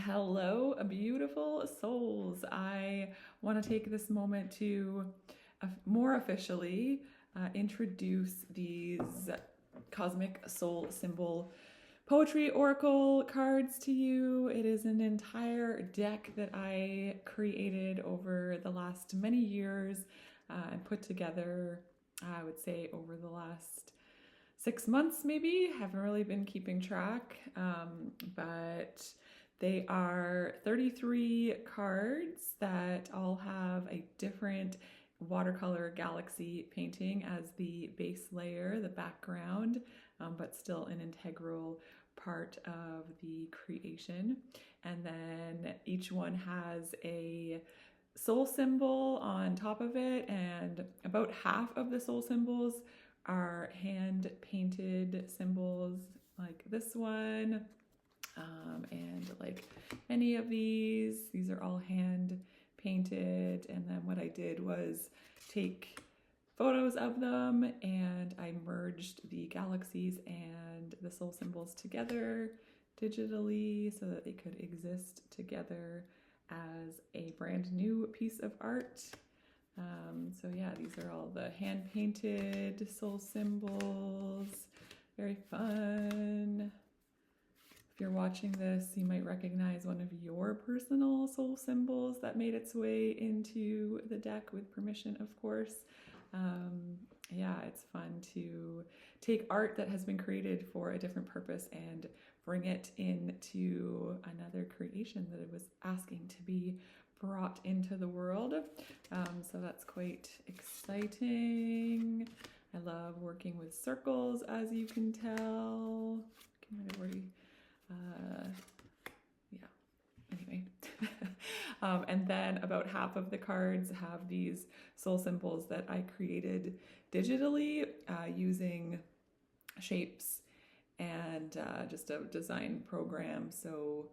Hello, beautiful souls. I want to take this moment to more officially introduce these cosmic soul symbol poetry oracle cards to you. It is an entire deck that I created over the last many years and put together, I would say, over the last 6 months maybe. Haven't really been keeping track, but they are 33 cards that all have a different watercolor galaxy painting as the base layer, the background, but still an integral part of the creation. And then each one has a soul symbol on top of it, and about half of the soul symbols are hand painted symbols like this one, and like any of these are all hand painted. And then what I did was take photos of them and I merged the galaxies and the soul symbols together digitally so that they could exist together as a brand new piece of art. So yeah, these are all the hand painted soul symbols. Very fun. If you're watching this, you might recognize one of your personal soul symbols that made its way into the deck with permission, of course. Yeah, it's fun to take art that has been created for a different purpose and bring it into another creation that it was asking to be brought into the world. So that's quite exciting. I love working with circles, as you can tell. Yeah, anyway. And then about half of the cards have these soul symbols that I created digitally using shapes and just a design program. So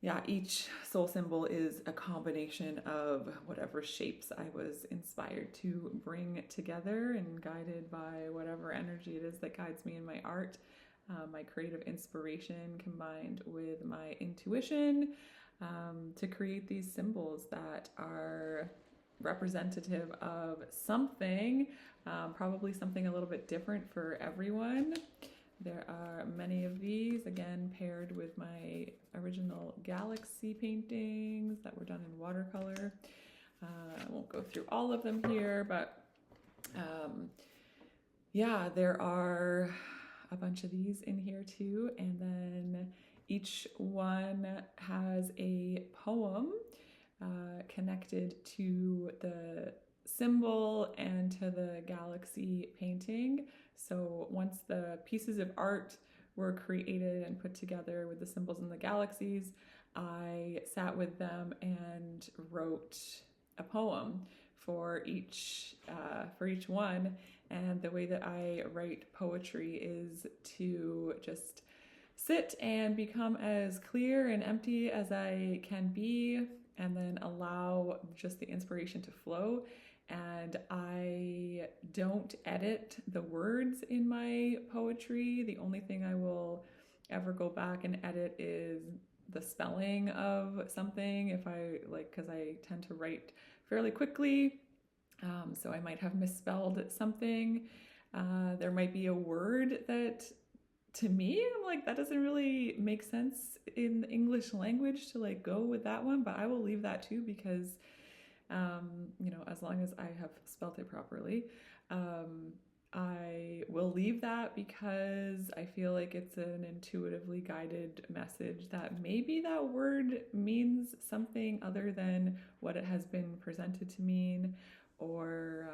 yeah, each soul symbol is a combination of whatever shapes I was inspired to bring together and guided by whatever energy it is that guides me in my art. My creative inspiration combined with my intuition to create these symbols that are representative of something, probably something a little bit different for everyone. There are many of these, again, paired with my original galaxy paintings that were done in watercolor. I won't go through all of them here, but yeah, there are a bunch of these in here too. And then each one has a poem connected to the symbol and to the galaxy painting. So once the pieces of art were created and put together with the symbols and the galaxies, I sat with them and wrote a poem for each one. And the way that I write poetry is to just sit and become as clear and empty as I can be, and then allow just the inspiration to flow. And I don't edit the words in my poetry. The only thing I will ever go back and edit is the spelling of something, if I like, because I tend to write fairly quickly. So I might have misspelled something. There might be a word that to me, I'm like, that doesn't really make sense in the English language to like go with that one, but I will leave that too because, as long as I have spelt it properly, I will leave that because I feel like it's an intuitively guided message that maybe that word means something other than what it has been presented to mean, or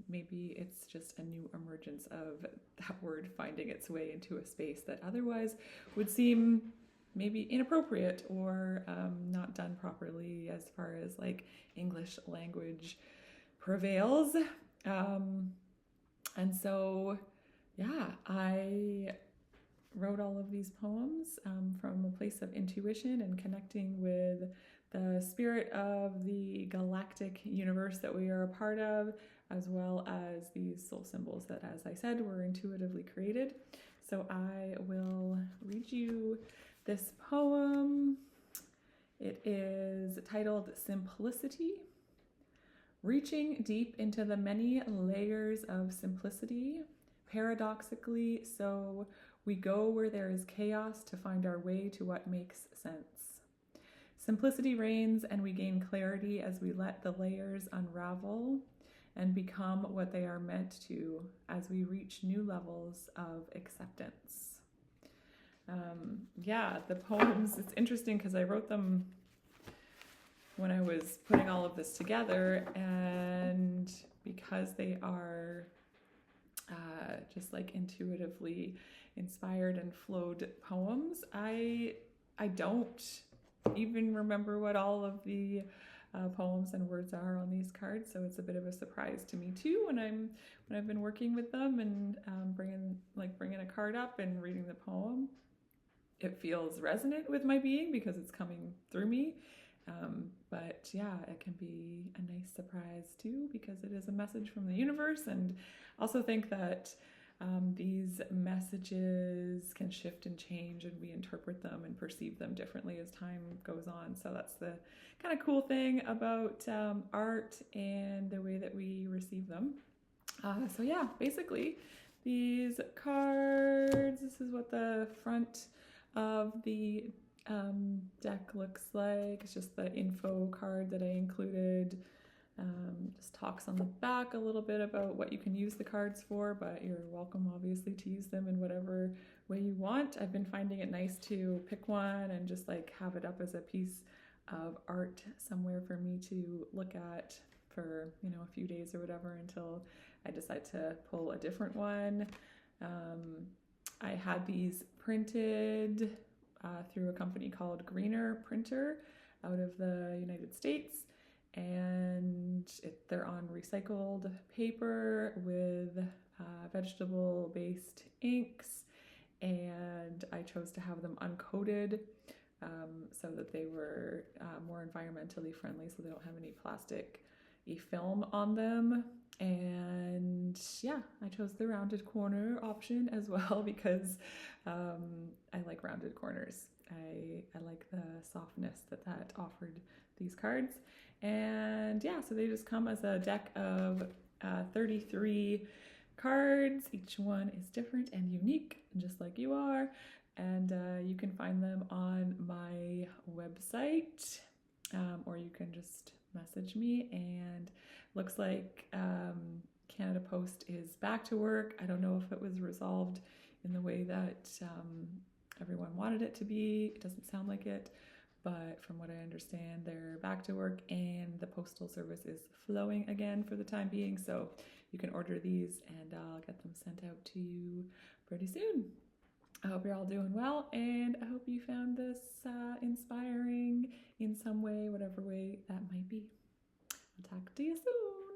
maybe it's just a new emergence of that word finding its way into a space that otherwise would seem maybe inappropriate or not done properly as far as like English language prevails. And so, yeah, I wrote all of these poems from a place of intuition and connecting with the spirit of the galactic universe that we are a part of, as well as these soul symbols that, as I said, were intuitively created. So I will read you this poem. It is titled Simplicity. Reaching deep into the many layers of simplicity, paradoxically, so we go where there is chaos to find our way to what makes sense. Simplicity reigns and we gain clarity as we let the layers unravel and become what they are meant to as we reach new levels of acceptance. The poems, it's interesting because I wrote them when I was putting all of this together, and because they are just like intuitively inspired and flowed poems, I don't even remember what all of the poems and words are on these cards, so it's a bit of a surprise to me too when I've been working with them and bringing a card up and reading the poem. It feels resonant with my being because it's coming through me. But yeah, it can be a nice surprise too because it is a message from the universe, and also think that these messages can shift and change, and we interpret them and perceive them differently as time goes on. So that's the kind of cool thing about art and the way that we receive them. So yeah, basically these cards, this is what the front of the deck looks like. It's just the info card that I included. Just talks on the back a little bit about what you can use the cards for, but you're welcome obviously to use them in whatever way you want. I've been finding it nice to pick one and just like have it up as a piece of art somewhere for me to look at for, a few days or whatever until I decide to pull a different one. I had these printed through a company called Greener Printer out of the United States, and they're on recycled paper with vegetable-based inks, and I chose to have them uncoated so that they were more environmentally friendly, so they don't have any plastic film on them. And yeah, I chose the rounded corner option as well because I like rounded corners. I like the softness that offered these cards. And yeah, so they just come as a deck of 33 cards. Each one is different and unique, just like you are. And you can find them on my website, or you can just message me. And looks like Canada Post is back to work. I don't know if it was resolved in the way that everyone wanted it to be. It doesn't sound like it, but from what I understand, they're back to work and the postal service is flowing again for the time being. So you can order these and I'll get them sent out to you pretty soon. I hope you're all doing well, and I hope you found this inspiring in some way, whatever way that might be. I'll talk to you soon.